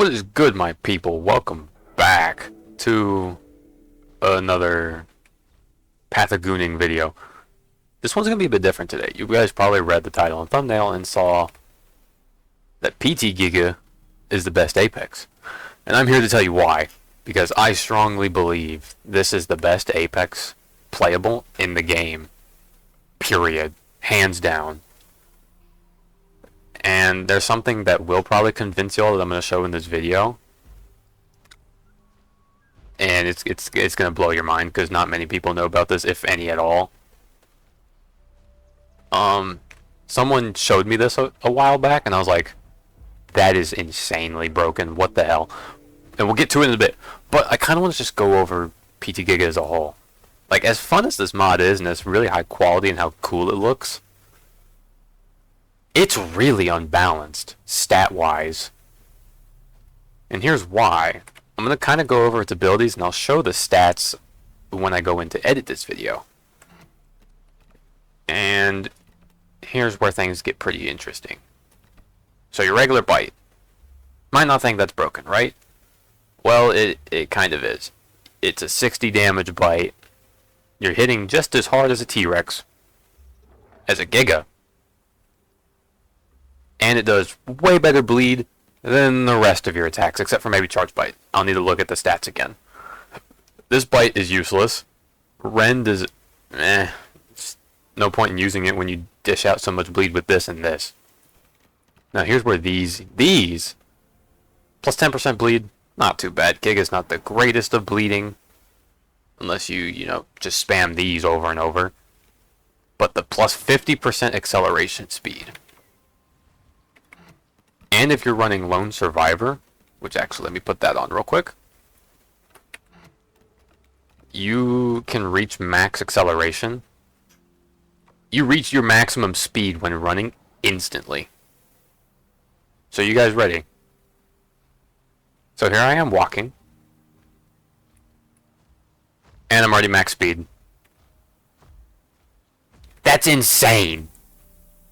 What is good, my people? Welcome back to another Pathagooning video. This one's going to be a bit different today. You guys probably read the title and thumbnail and saw that PT Giga is the best Apex. And I'm here to tell you why. Because I strongly believe this is the best Apex playable in the game. Period. Hands down. And there's something that will probably convince y'all that I'm going to show in this video. And it's going to blow your mind because not many people know about this, if any at all. Someone showed me this a while back, and I was like, that is insanely broken. What the hell? And we'll get to it in a bit. But I kind of want to just go over PT Giga as a whole. Like, as fun as this mod is, and it's really high quality and how cool it looks, it's really unbalanced, stat-wise. And here's why. I'm going to kind of go over its abilities, and I'll show the stats when I go in to edit this video. And here's where things get pretty interesting. So your regular bite. Might not think that's broken, right? Well, it kind of is. It's a 60 damage bite. You're hitting just as hard as a T-Rex. As a Giga. And it does way better bleed than the rest of your attacks, except for maybe charge bite. I'll need to look at the stats again. This bite is useless. Rend is no point in using it when you dish out so much bleed with this and this. Now here's where these plus 10% bleed, not too bad. Giga's not the greatest of bleeding, unless you know, just spam these over and over. But the plus 50% acceleration speed. And if you're running Lone Survivor, which actually, let me put that on real quick. You can reach max acceleration. You reach your maximum speed when running instantly. So you guys ready? So here I am walking. And I'm already max speed. That's insane.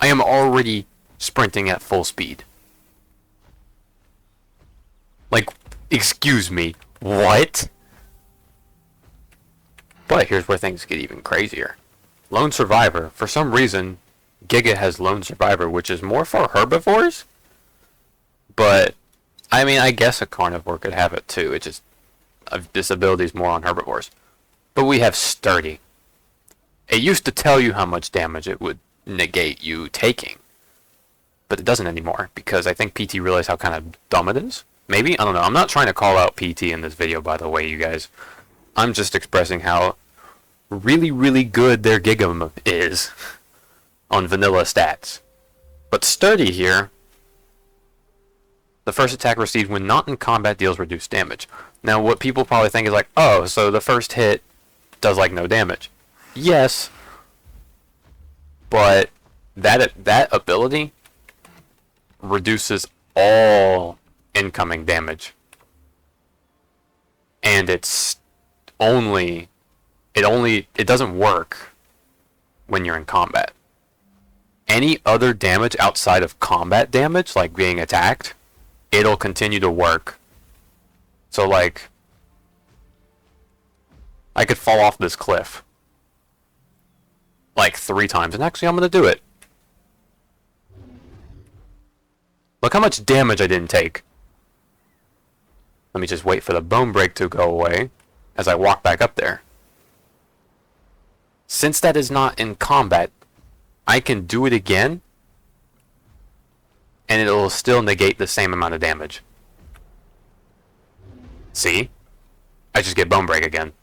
I am already sprinting at full speed. Like, excuse me, what? But here's where things get even crazier. Lone Survivor. For some reason, Giga has Lone Survivor, which is more for herbivores. But, I mean, I guess a carnivore could have it too. It just, this ability is more on herbivores. But we have Sturdy. It used to tell you how much damage it would negate you taking. But it doesn't anymore, because I think PT realized how kind of dumb it is. Maybe? I don't know. I'm not trying to call out PT in this video, by the way, you guys. I'm just expressing how really, really good their Giga is on vanilla stats. But Sturdy here, the first attack received when not in combat deals reduced damage. Now, what people probably think is like, oh, so the first hit does like no damage. Yes, but that ability reduces all incoming damage, and it doesn't work when you're in combat. Any other damage outside of combat damage, like being attacked, it'll continue to work. So like, I could fall off this cliff like 3 times, and actually I'm gonna do it. Look how much damage I didn't take. Let me just wait for the bone break to go away as I walk back up there. Since that is not in combat, I can do it again, and it'll still negate the same amount of damage. See? I just get bone break again.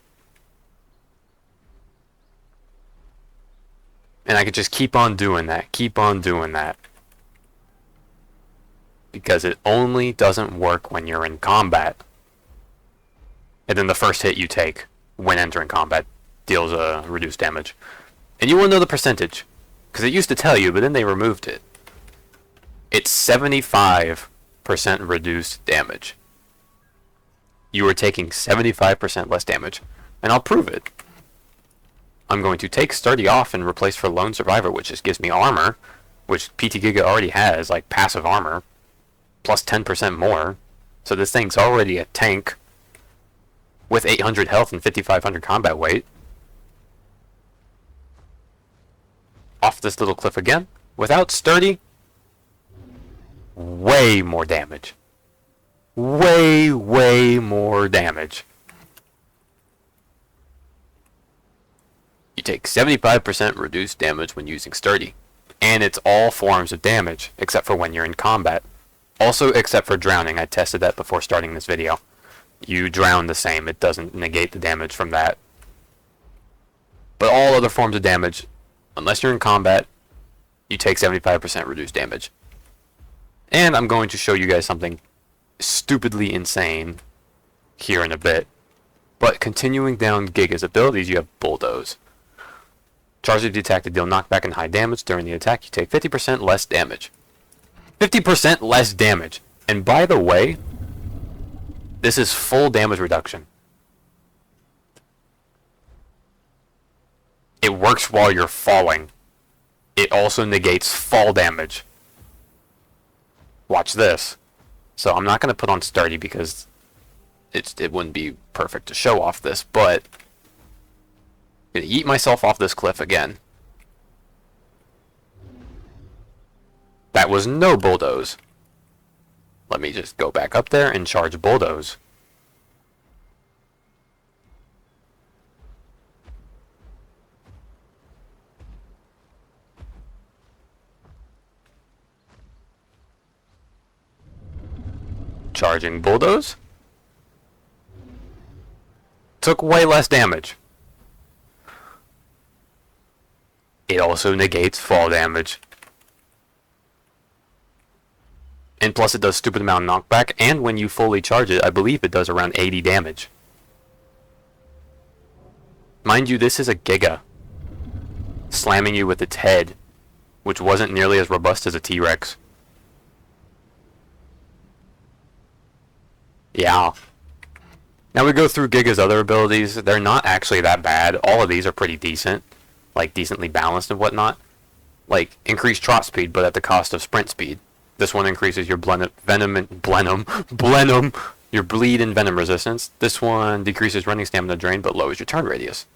And I could just keep on doing that, because it only doesn't work when you're in combat. And then the first hit you take when entering combat deals reduced damage. And you want to know the percentage, because it used to tell you, but then they removed it. It's 75% reduced damage. You are taking 75% less damage. And I'll prove it. I'm going to take Sturdy off and replace for Lone Survivor, which just gives me armor, which PT Giga already has, like passive armor, plus 10% more. So this thing's already a tank with 800 health and 5500 combat weight. Off this little cliff again. Without sturdy, way more damage. Way more damage. You take 75% reduced damage when using sturdy. And it's all forms of damage, except for when you're in combat. Also, except for drowning. I tested that before starting this video. You drown the same. It doesn't negate the damage from that. But all other forms of damage, unless you're in combat, you take 75% reduced damage. And I'm going to show you guys something stupidly insane here in a bit. But continuing down Giga's abilities, you have Bulldoze. Charge of the attack to deal knockback and high damage. During the attack, you take 50% less damage. 50% less damage. And by the way, this is full damage reduction. It works while you're falling. It also negates fall damage. Watch this. So I'm not going to put on sturdy because it wouldn't be perfect to show off this, but I'm going to yeet myself off this cliff again. That was no Bulldoze. Let me just go back up there and charge Bulldoze. Charging Bulldoze. Took way less damage. It also negates fall damage. And plus it does stupid amount of knockback, and when you fully charge it, I believe it does around 80 damage. Mind you, this is a Giga. Slamming you with its head, which wasn't nearly as robust as a T-Rex. Yeah. Now we go through Giga's other abilities. They're not actually that bad. All of these are pretty decent. Like, decently balanced and whatnot. Like, increased trot speed, but at the cost of sprint speed. This one increases your your bleed and venom resistance. This one decreases running stamina drain, but lowers your turn radius.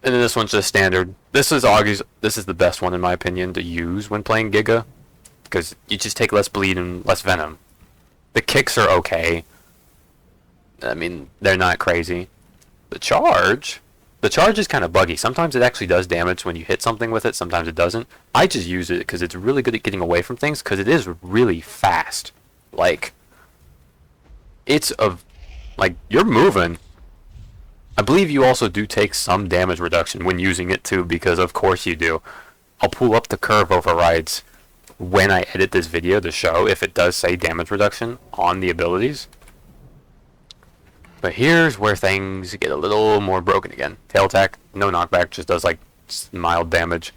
And then this one's just standard. This is the best one in my opinion to use when playing Giga, because you just take less bleed and less venom. The kicks are okay. I mean, they're not crazy. The charge is kind of buggy. Sometimes it actually does damage when you hit something with it. Sometimes it doesn't. I just use it because it's really good at getting away from things, because it is really fast. Like, you're moving. I believe you also do take some damage reduction when using it too, because of course you do. I'll pull up the curve overrides when I edit this video to show if it does say damage reduction on the abilities. But here's where things get a little more broken again. Tail attack, no knockback, just does like mild damage.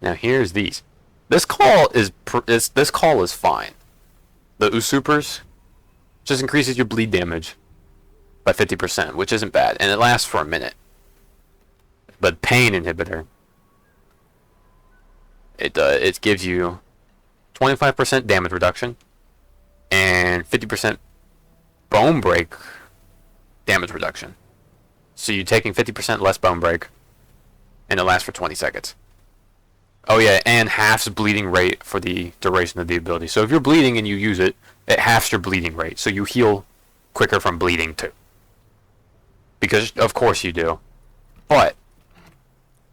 Now here's these. This call is fine. The Usupers just increases your bleed damage by 50%, which isn't bad, and it lasts for a minute. But pain inhibitor, it gives you 25% damage reduction and 50% bone break damage reduction. So you're taking 50% less bone break, and it lasts for 20 seconds. Oh yeah, and halves bleeding rate for the duration of the ability. So if you're bleeding and you use it, it halves your bleeding rate, so you heal quicker from bleeding too. Because of course you do. But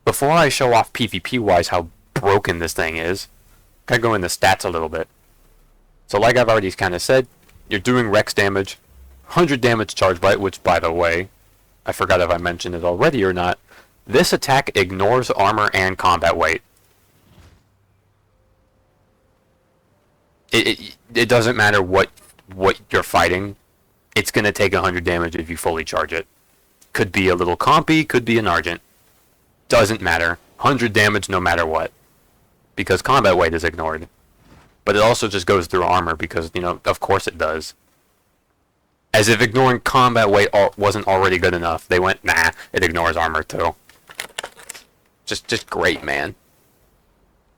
before I show off PvP-wise how broken this thing is, I go into stats a little bit. So like I've already kind of said, you're doing Rex damage, 100 damage charge bite, which by the way, I forgot if I mentioned it already or not, this attack ignores armor and combat weight. It doesn't matter what you're fighting, it's going to take 100 damage if you fully charge it. Could be a little compy, could be an Argent. Doesn't matter. 100 damage no matter what. Because combat weight is ignored. But it also just goes through armor because, you know, of course it does. As if ignoring combat weight wasn't already good enough. They went, nah, it ignores armor too. Just great, man.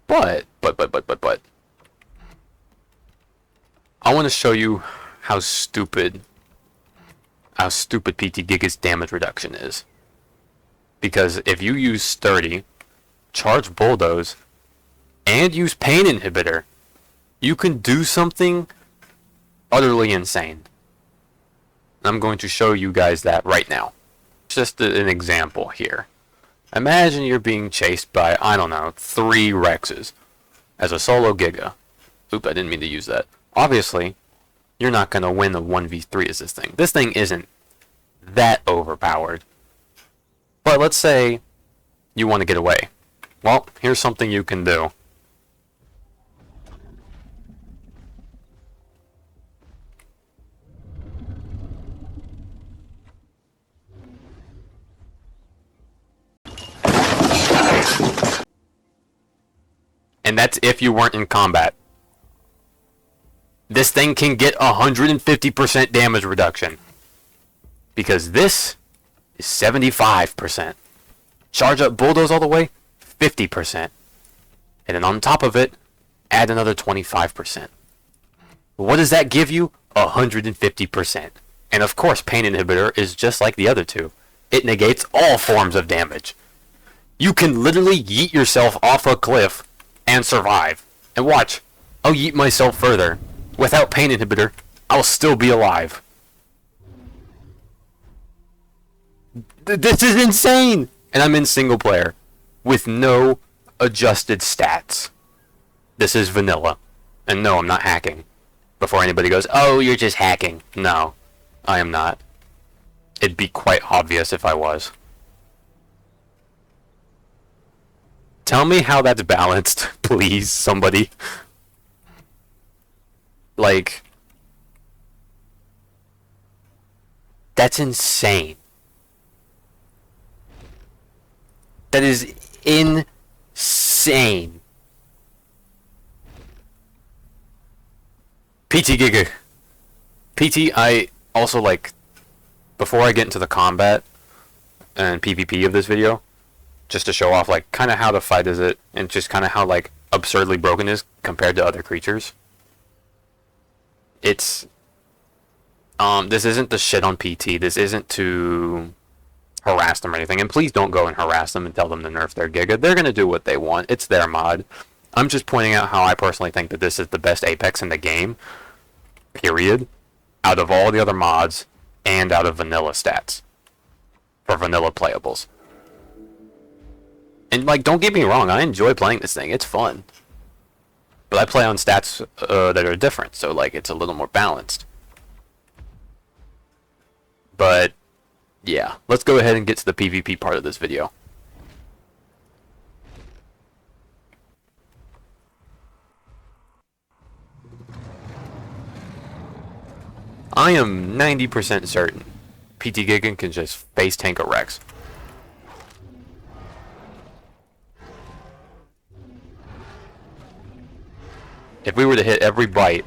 But. I want to show you how stupid PT Giga's damage reduction is. Because if you use Sturdy, charge Bulldoze, and use Pain Inhibitor, you can do something utterly insane. I'm going to show you guys that right now. Just an example here. Imagine you're being chased by, I don't know, 3 Rexes as a solo Giga. Oop, I didn't mean to use that. Obviously, you're not going to win a 1v3 as this thing. This thing isn't that overpowered. But let's say you want to get away. Well, here's something you can do. And that's if you weren't in combat. This thing can get 150% damage reduction. Because this is 75%. Charge up Bulldoze all the way, 50%. And then on top of it, add another 25%. What does that give you? 150%. And of course, Pain Inhibitor is just like the other two. It negates all forms of damage. You can literally yeet yourself off a cliff and survive. And watch, I'll yeet myself further. Without Pain Inhibitor, I'll still be alive. This is insane! And I'm in single player with no adjusted stats. This is vanilla. And no, I'm not hacking. Before anybody goes, oh, you're just hacking. No, I am not. It'd be quite obvious if I was. Tell me how that's balanced, please, somebody. Like, that's insane. That is insane. PT Giga. PT, I also like, before I get into the combat and PvP of this video, just to show off like kind of how the fight is it and just kind of how like absurdly broken it is compared to other creatures. It's this isn't to shit on PT. This isn't to harass them or anything. And please don't go and harass them and tell them to nerf their Giga. They're gonna do what they want. It's their mod. I'm just pointing out how I personally think that this is the best Apex in the game. Period. Out of all the other mods and out of vanilla stats for vanilla playables. And like, don't get me wrong, I enjoy playing this thing. It's fun. But I play on stats that are different, so like it's a little more balanced. But yeah, let's go ahead and get to the PvP part of this video. I am 90% certain PT Giga can just face tank a Rex. If we were to hit every bite,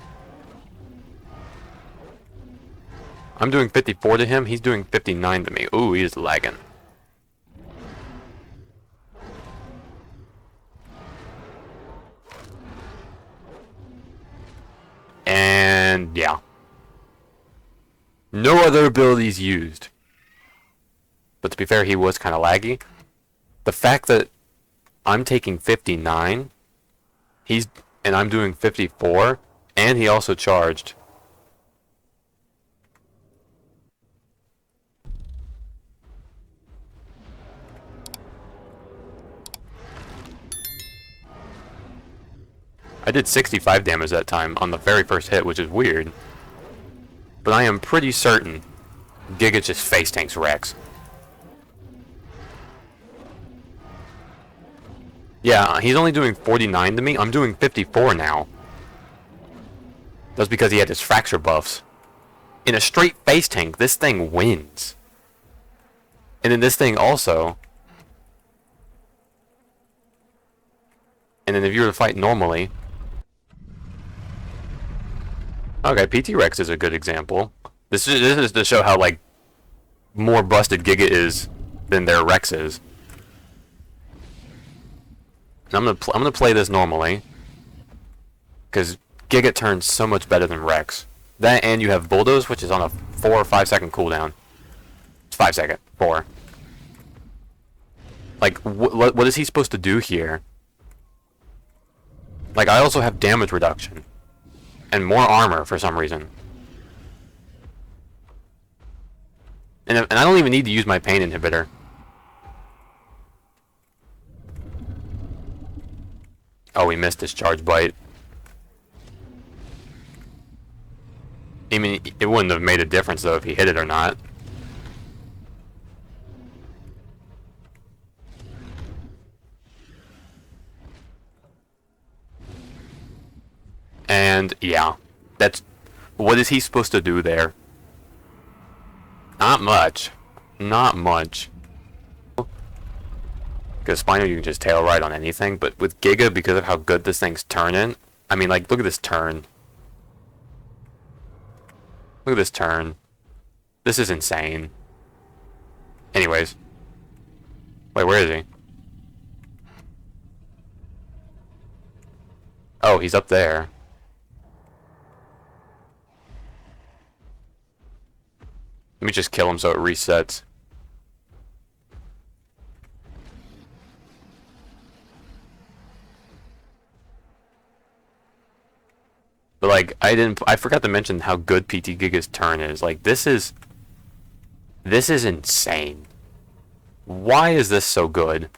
I'm doing 54 to him, he's doing 59 to me. Ooh, he is lagging. And yeah. No other abilities used. But to be fair, he was kind of laggy. The fact that I'm taking 59, and I'm doing 54, and he also charged. I did 65 damage that time on the very first hit, which is weird. But I am pretty certain Giga just face tanks Rex. Yeah, he's only doing 49 to me. I'm doing 54 now. That's because he had his fracture buffs. In a straight face tank, this thing wins. And then this thing also. And then if you were to fight normally. Okay, PT Rex is a good example. This is to show how like more busted Giga is than their Rex is. And I'm gonna play this normally, because Giga turns so much better than Rex. That, and you have Bulldoze, which is on a 4 or 5 second cooldown. It's 5 second. 4. Like, what is he supposed to do here? Like, I also have damage reduction. And more armor for some reason. And I don't even need to use my pain inhibitor. Oh, we missed his charge bite. I mean, it wouldn't have made a difference, though, if he hit it or not. And, yeah. That's... What is he supposed to do there? Not much. Not much. Because Spino, you can just tail right on anything. But with Giga, because of how good this thing's turning... I mean, like, look at this turn. Look at this turn. This is insane. Anyways. Wait, where is he? Oh, he's up there. Let me just kill him so it resets. But like, I forgot to mention how good PT Giga's turn is. Like, this is insane. Why is this so good?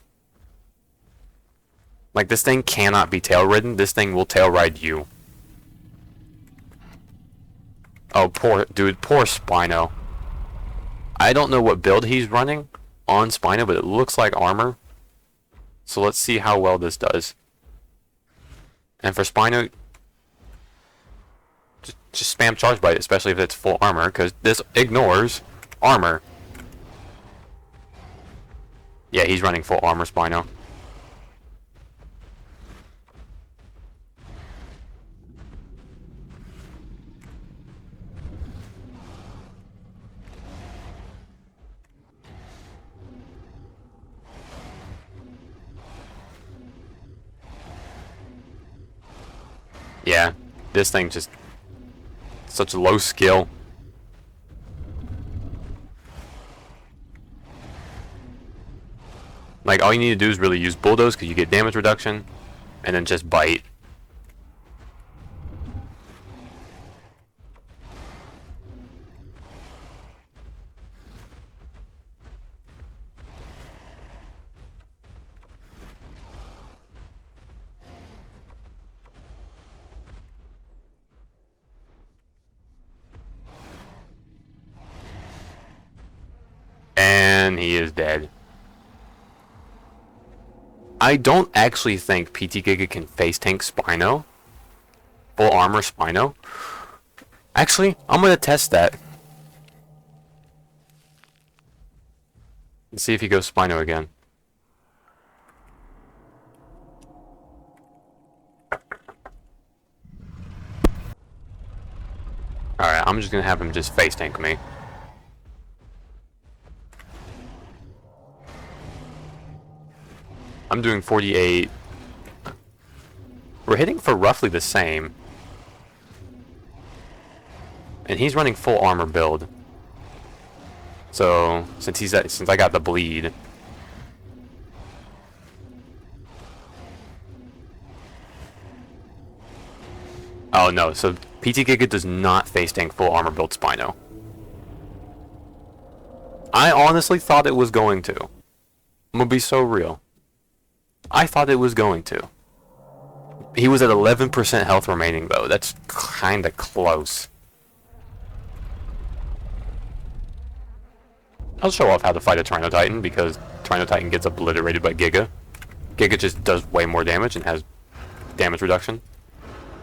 Like, this thing cannot be tail ridden. This thing will tail ride you. Oh, poor Spino. I don't know what build he's running on Spino, but it looks like armor. So let's see how well this does. And for Spino, just spam charge bite, especially if it's full armor, because this ignores armor. Yeah, he's running full armor, Spino. Yeah, this thing just such low skill. Like, all you need to do is really use Bulldoze because you get damage reduction, and then just bite. And he is dead. I don't actually think PT Giga can face tank Spino. Full armor Spino. Actually, I'm gonna test that. Let's see if he goes Spino again. Alright, I'm just gonna have him just face tank me. I'm doing 48. We're hitting for roughly the same. And he's running full armor build. So, since I got the bleed. Oh no, so PT Giga does not face tank full armor build Spino. I honestly thought it was going to. I'm gonna be so real. I thought it was going to. He was at 11% health remaining, though. That's kinda close. I'll show off how to fight a Trino Titan, because Trino Titan gets obliterated by Giga. Giga just does way more damage and has damage reduction.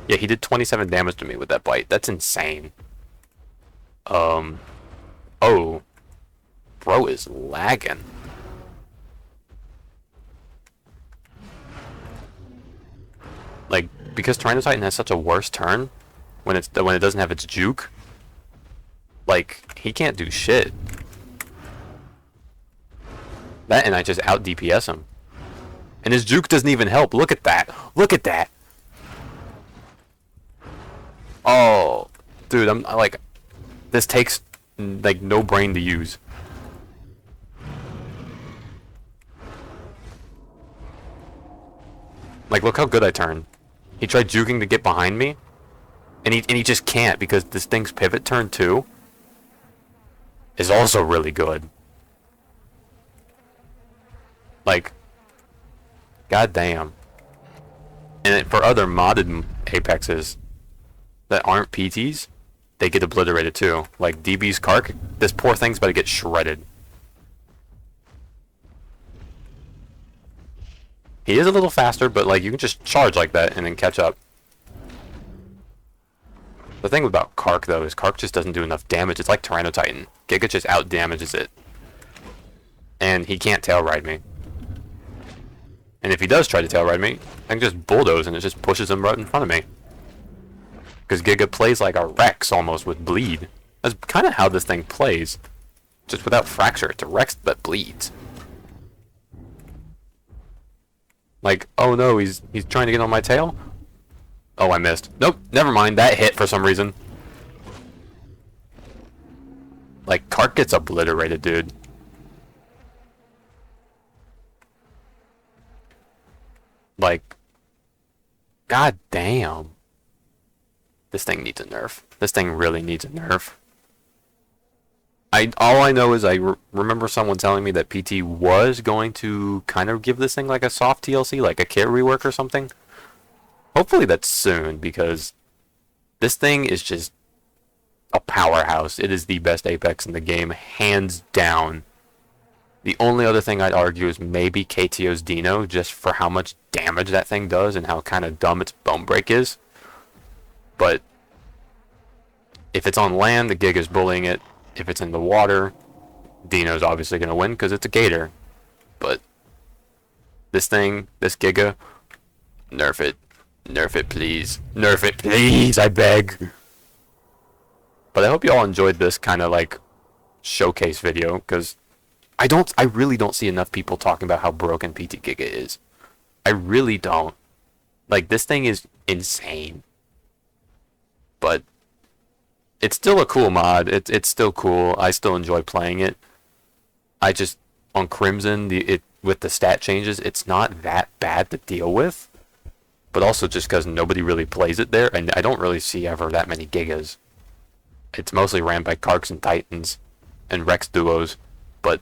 Yeah, he did 27 damage to me with that bite. That's insane. Oh. Bro is lagging. Like, because Trino Titan has such a worse turn when it doesn't have its juke, like, he can't do shit. That, and I just out DPS him. And his juke doesn't even help. Look at that. Look at that. Oh, dude, I'm like, this takes like no brain to use. Like, look how good I turn. He tried juking to get behind me, and he just can't because this thing's pivot turn too is also really good. Like, goddamn. And for other modded Apexes that aren't PTs, they get obliterated too. Like DB's Kark, this poor thing's about to get shredded. He is a little faster, but like you can just charge like that and then catch up. The thing about Kark though is Kark just doesn't do enough damage. It's like Tyrannotitan. Giga just out damages it. And he can't tail ride me. And if he does try to tail ride me, I can just bulldoze and it just pushes him right in front of me. Because Giga plays like a Rex almost with bleed. That's kind of how this thing plays. Just without fracture. It's a Rex that bleeds. Like, oh no, he's trying to get on my tail? Oh, I missed. Nope, never mind. That hit for some reason. Like, Kark gets obliterated, dude. Like, god damn. This thing needs a nerf. This thing really needs a nerf. All I know is I remember someone telling me that PT was going to kind of give this thing like a soft TLC, like a kit rework or something. Hopefully that's soon, because this thing is just a powerhouse. It is the best Apex in the game, hands down. The only other thing I'd argue is maybe KTO's Dino, just for how much damage that thing does and how kind of dumb its bone break is. But if it's on land, the Giga's bullying it. If it's in the water, Dino's obviously going to win because it's a gator. But this thing, this Giga, nerf it. Nerf it, please. Nerf it, please, I beg. But I hope you all enjoyed this kind of like showcase video, because I really don't see enough people talking about how broken PT Giga is. I really don't. Like, this thing is insane. But it's still a cool mod. It's still cool. I still enjoy playing it. I just, on Crimson, with the stat changes, it's not that bad to deal with. But also just because nobody really plays it there, and I don't really see ever that many Gigas. It's mostly ran by Karks and Titans and Rex duos. But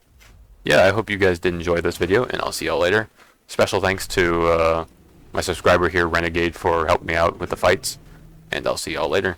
yeah, I hope you guys did enjoy this video, and I'll see y'all later. Special thanks to my subscriber here, Renegade, for helping me out with the fights, and I'll see y'all later.